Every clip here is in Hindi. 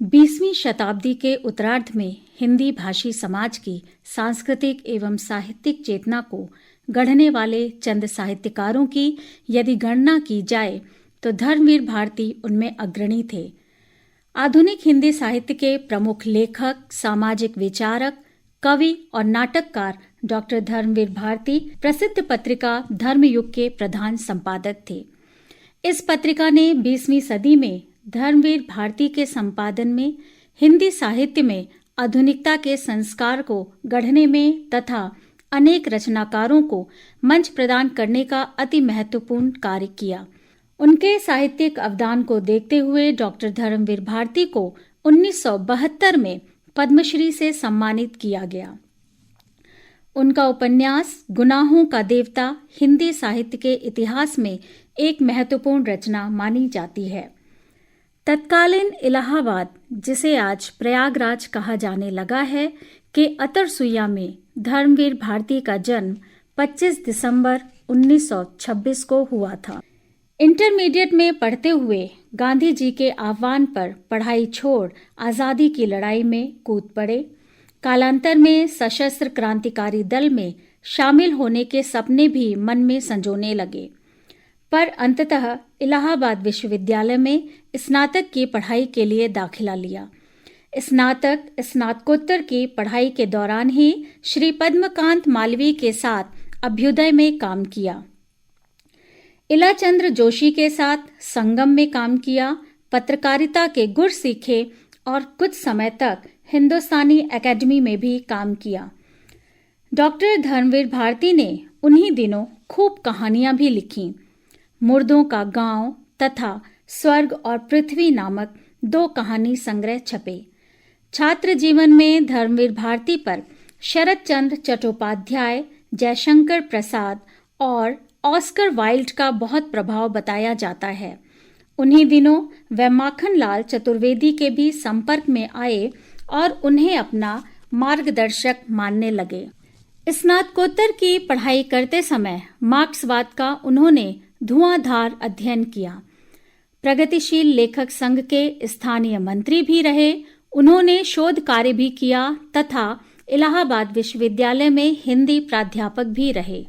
20वीं शताब्दी के उत्तरार्ध में हिंदी भाषी समाज की सांस्कृतिक एवं साहित्यिक चेतना को गढ़ने वाले चंद साहित्यकारों की यदि गणना की जाए तो धर्मवीर भारती उनमें अग्रणी थे। आधुनिक हिंदी साहित्य के प्रमुख लेखक, सामाजिक विचारक, कवि और नाटककार डॉक्टर धर्मवीर भारती प्रसिद्ध पत्रिका धर्मयुग के प्रधान संपादक थे। इस पत्रिका ने 20वीं सदी में धर्मवीर भारती के संपादन में हिंदी साहित्य में आधुनिकता के संस्कार को गढ़ने में तथा अनेक रचनाकारों को मंच प्रदान करने का अति महत्वपूर्ण कार्य किया। उनके साहित्यिक अवदान को देखते हुए डॉक्टर धर्मवीर भारती को 1972 में पद्मश्री से सम्मानित किया गया। उनका उपन्यास गुनाहों का देवता हिंदी साहित्य के इतिहास में एक महत्वपूर्ण रचना मानी जाती है। तत्कालीन इलाहाबाद, जिसे आज प्रयागराज कहा जाने लगा है, के अतरसुइया में धर्मवीर भारती का जन्म 25 दिसंबर 1926 को हुआ था। इंटरमीडिएट में पढ़ते हुए गांधी जी के आह्वान पर पढ़ाई छोड़ आज़ादी की लड़ाई में कूद पड़े। कालांतर में सशस्त्र क्रांतिकारी दल में शामिल होने के सपने भी मन में संजोने लगे, पर अंततः इलाहाबाद विश्वविद्यालय में स्नातक की पढ़ाई के लिए दाखिला लिया। स्नातकोत्तर की पढ़ाई के दौरान ही श्री पद्मकांत मालवीय के साथ अभ्युदय में काम किया। इलाचंद्र जोशी के साथ संगम में काम किया, पत्रकारिता के गुर सीखे और कुछ समय तक हिंदुस्तानी एकेडमी में भी काम किया। डॉक्टर धर्मवीर भारती ने उन्हीं दिनों खूब कहानियां भी लिखीं। मुर्दों का गांव तथा स्वर्ग और पृथ्वी नामक 2 कहानी संग्रह छपे। छात्र जीवन में धर्मवीर भारती पर शरद चंद्र चट्टोपाध्याय, जयशंकर प्रसाद और ऑस्कर वाइल्ड का बहुत प्रभाव बताया जाता है। उन्हीं दिनों वह माखनलाल चतुर्वेदी के भी संपर्क में आए और उन्हें अपना मार्गदर्शक मानने लगे। स्नातकोत्तर की पढ़ाई करते समय मार्क्सवाद का उन्होंने धुआंधार अध्ययन किया। प्रगतिशील लेखक संघ के स्थानीय मंत्री भी रहे। उन्होंने शोध कार्य भी किया तथा इलाहाबाद विश्वविद्यालय में हिंदी प्राध्यापक भी रहे।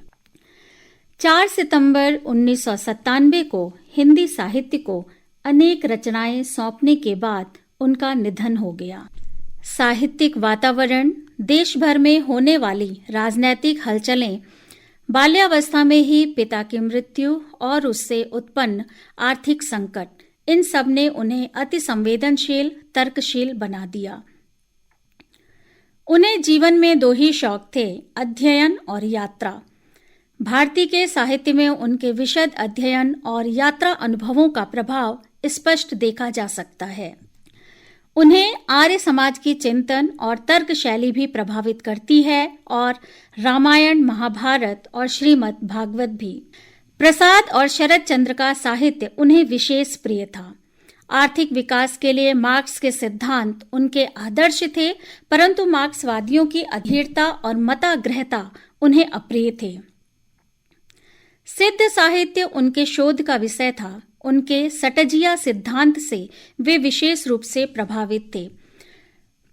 4 सितंबर 1997 को हिंदी साहित्य को अनेक रचनाएं सौंपने के बाद उनका निधन हो गया। साहित्यिक वातावरण, देश भर में होने वाली राजनैतिक हलचलें, बाल्यावस्था में ही पिता की मृत्यु और उससे उत्पन्न आर्थिक संकट, इन सब ने उन्हें अति संवेदनशील, तर्कशील बना दिया। उन्हें जीवन में 2 ही शौक थे, अध्ययन और यात्रा। भारती के साहित्य में उनके विशद अध्ययन और यात्रा अनुभवों का प्रभाव स्पष्ट देखा जा सकता है। उन्हें आर्य समाज की चिंतन और तर्क शैली भी प्रभावित करती है और रामायण, महाभारत और श्रीमद् भागवत भी। प्रसाद और शरद चंद्र का साहित्य उन्हें विशेष प्रिय था। आर्थिक विकास के लिए मार्क्स के सिद्धांत उनके आदर्श थे, परंतु मार्क्सवादियों की अधीरता और मताग्रहता उन्हें अप्रिय थे। सिद्ध साहित्य उनके शोध का विषय था। उनके सटजिया सिद्धांत से वे विशेष रूप से प्रभावित थे।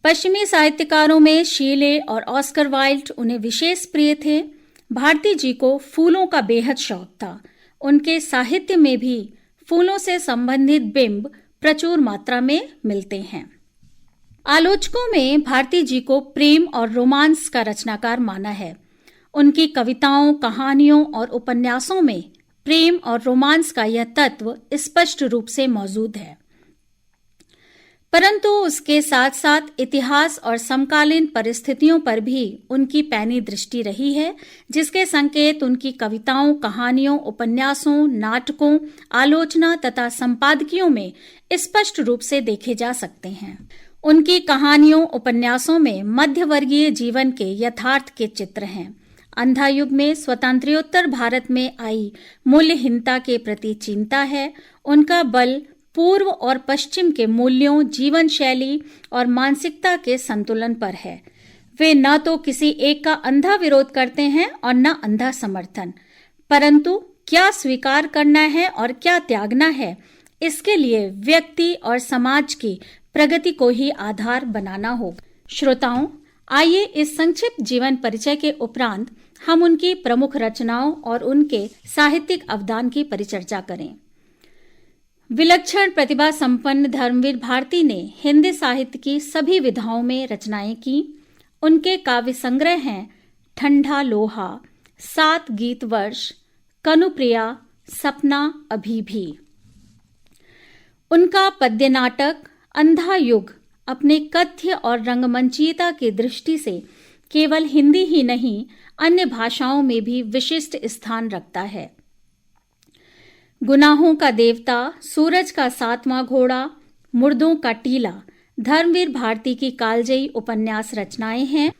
पश्चिमी साहित्यकारों में शीले और ऑस्कर वाइल्ड उन्हें विशेष प्रिय थे। भारती जी को फूलों का बेहद शौक था। उनके साहित्य में भी फूलों से संबंधित बिंब प्रचुर मात्रा में मिलते हैं। आलोचकों में भारती जी को प्रेम और रोमांस का रचनाकार माना है। उनकी कविताओं, कहानियों और उपन्यासों में प्रेम और रोमांस का यह तत्व स्पष्ट रूप से मौजूद है, परंतु उसके साथ साथ इतिहास और समकालीन परिस्थितियों पर भी उनकी पैनी दृष्टि रही है, जिसके संकेत उनकी कविताओं, कहानियों, उपन्यासों, नाटकों, आलोचना तथा संपादकियों में स्पष्ट रूप से देखे जा सकते हैं। उनकी कहानियों, उपन्यासों में मध्यवर्गीय जीवन के यथार्थ के चित्र हैं। अंधा युग में स्वतंत्रोत्तर भारत में आई मूल्यहीनता के प्रति चिंता है। उनका बल पूर्व और पश्चिम के मूल्यों, जीवन शैली और मानसिकता के संतुलन पर है। वे न तो किसी एक का अंधा विरोध करते हैं और न अंधा समर्थन, परंतु क्या स्वीकार करना है और क्या त्यागना है, इसके लिए व्यक्ति और समाज की प्रगति को ही आधार बनाना होगा। श्रोताओं, आइए इस संक्षिप्त जीवन परिचय के उपरांत हम उनकी प्रमुख रचनाओं और उनके साहित्यिक अवदान की परिचर्चा करें। विलक्षण प्रतिभा संपन्न धर्मवीर भारती ने हिंदी साहित्य की सभी विधाओं में रचनाएं की। उनके काव्य संग्रह हैं ठंडा लोहा, 7 गीत वर्ष, कनुप्रिया, सपना अभी भी। उनका पद्य नाटक अंधा युग अपने कथ्य और रंगमंचीयता की दृष्टि से केवल हिंदी ही नहीं, अन्य भाषाओं में भी विशिष्ट स्थान रखता है। गुनाहों का देवता, सूरज का 7वां घोड़ा, मुर्दों का टीला धर्मवीर भारती की कालजयी उपन्यास रचनाएं हैं।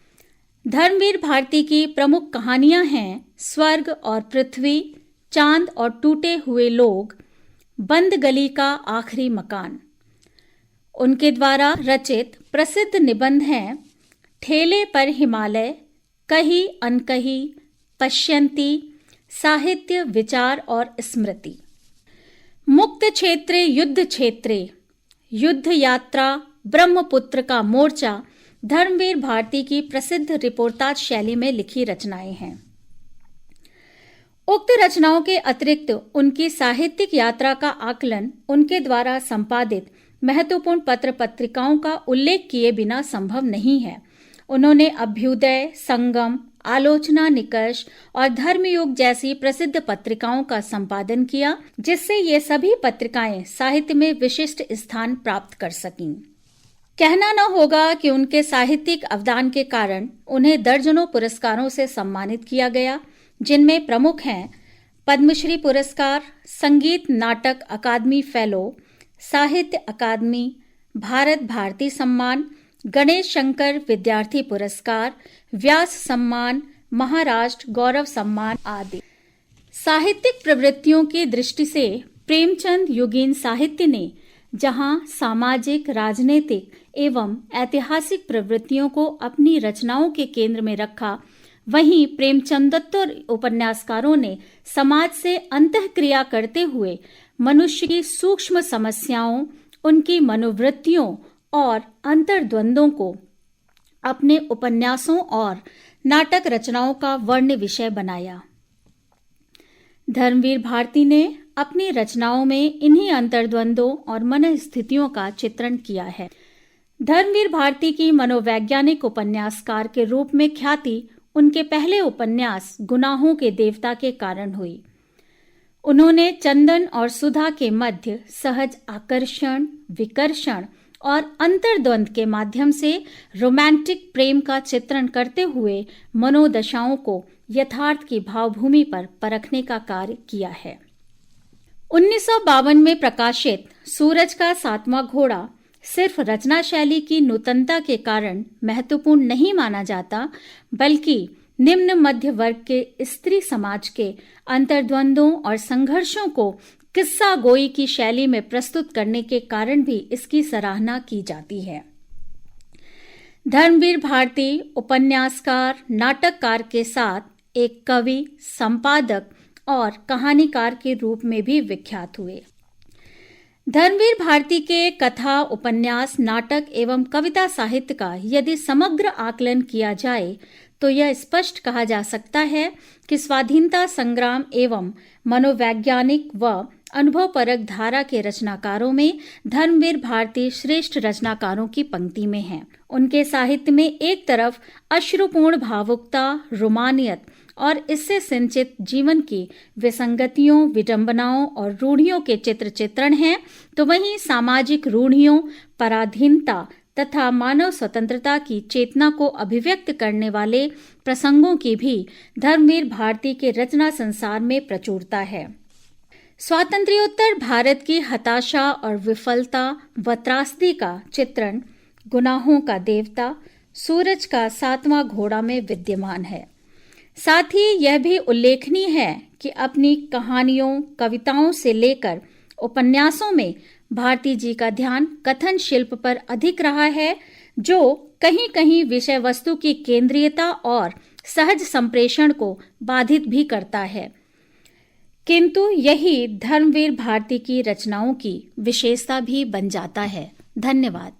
धर्मवीर भारती की प्रमुख कहानियां हैं स्वर्ग और पृथ्वी, चांद और टूटे हुए लोग, बंद गली का आखिरी मकान। उनके द्वारा रचित प्रसिद्ध निबंध हैं ठेले पर हिमालय, कही अनकही, पश्यंती, साहित्य, विचार और स्मृति। मुक्त क्षेत्रे युद्ध क्षेत्रे, युद्ध यात्रा, ब्रह्मपुत्र का मोर्चा धर्मवीर भारती की प्रसिद्ध रिपोर्टाज शैली में लिखी रचनाएं हैं। उक्त रचनाओं के अतिरिक्त उनकी साहित्यिक यात्रा का आकलन उनके द्वारा संपादित महत्वपूर्ण पत्र पत्रिकाओं का उल्लेख किए बिना संभव नहीं है। उन्होंने अभ्युदय, संगम, आलोचना निकष और धर्मयुग जैसी प्रसिद्ध पत्रिकाओं का संपादन किया, जिससे ये सभी पत्रिकाएं साहित्य में विशिष्ट स्थान प्राप्त कर सकीं। कहना न होगा कि उनके साहित्यिक अवदान के कारण उन्हें दर्जनों पुरस्कारों से सम्मानित किया गया, जिनमें प्रमुख हैं पद्मश्री पुरस्कार, संगीत नाटक अकादमी फेलो, साहित्य अकादमी, भारत भारती सम्मान, गणेश शंकर विद्यार्थी पुरस्कार, व्यास सम्मान, महाराष्ट्र गौरव सम्मान आदि। साहित्यिक प्रवृत्तियों की दृष्टि से प्रेमचंद युगीन साहित्य ने जहां सामाजिक, राजनीतिक एवं ऐतिहासिक प्रवृत्तियों को अपनी रचनाओं के केंद्र में रखा, वहीं प्रेमचंदोत्तर उपन्यासकारों ने समाज से अंतःक्रिया करते हुए मनुष्य की सूक्ष्म समस्याओं, उनकी मनोवृत्तियों और अंतर्द्वंद्वों को अपने उपन्यासों और नाटक रचनाओं का वर्ण विषय बनाया। धर्मवीर भारती ने अपनी रचनाओं में इन्हीं अंतर्द्वंद्वों और मनस्थितियों का चित्रण किया है। धर्मवीर भारती की मनोवैज्ञानिक उपन्यासकार के रूप में ख्याति उनके पहले उपन्यास गुनाहों के देवता के कारण हुई। उन्होंने चंदन और सुधा के मध्य सहज आकर्षण, विकर्षण और अंतर्द्वंद के माध्यम से रोमांटिक प्रेम का चित्रण करते हुए मनोदशाओं को यथार्थ की भावभूमि पर परखने का कार्य किया है। 1952 में प्रकाशित सूरज का 7वां घोड़ा सिर्फ रचना शैली की नूतनता के कारण महत्वपूर्ण नहीं माना जाता, बल्कि निम्न मध्य वर्ग के स्त्री समाज के अंतर्द्वंद्वों और संघर्षों को किस्सा गोई की शैली में प्रस्तुत करने के कारण भी इसकी सराहना की जाती है। धर्मवीर भारती उपन्यासकार, नाटककार के साथ एक कवि, संपादक और कहानीकार के रूप में भी विख्यात हुए। धर्मवीर भारती के कथा, उपन्यास, नाटक एवं कविता साहित्य का यदि समग्र आकलन किया जाए तो यह स्पष्ट कहा जा सकता है कि स्वाधीनता संग्राम एवं मनोवैज्ञानिक व अनुभवपरक धारा के रचनाकारों में धर्मवीर भारती श्रेष्ठ रचनाकारों की पंक्ति में हैं। उनके साहित्य में एक तरफ अश्रुपूर्ण भावुकता, रोमानियत और इससे सिंचित जीवन की विसंगतियों, विडंबनाओं और रूढ़ियों के चित्रण हैं, तो वहीं सामाजिक रूढ़ियों, पराधीनता तथा मानव स्वतंत्रता की चेतना को अभिव्यक्त करने वाले प्रसंगों की भी धर्मवीर भारती के रचना संसार में प्रचुरता है। स्वातंत्र्योत्तर भारत की हताशा और विफलता व त्रासदी का चित्रण गुनाहों का देवता, सूरज का 7वां घोड़ा में विद्यमान है। साथ ही यह भी उल्लेखनीय है कि अपनी कहानियों, कविताओं से लेकर उपन्यासों में भारती जी का ध्यान कथन शिल्प पर अधिक रहा है, जो कहीं कहीं विषय वस्तु की केंद्रीयता और सहज संप्रेषण को बाधित भी करता है। किंतु यही धर्मवीर भारती की रचनाओं की विशेषता भी बन जाता है। धन्यवाद।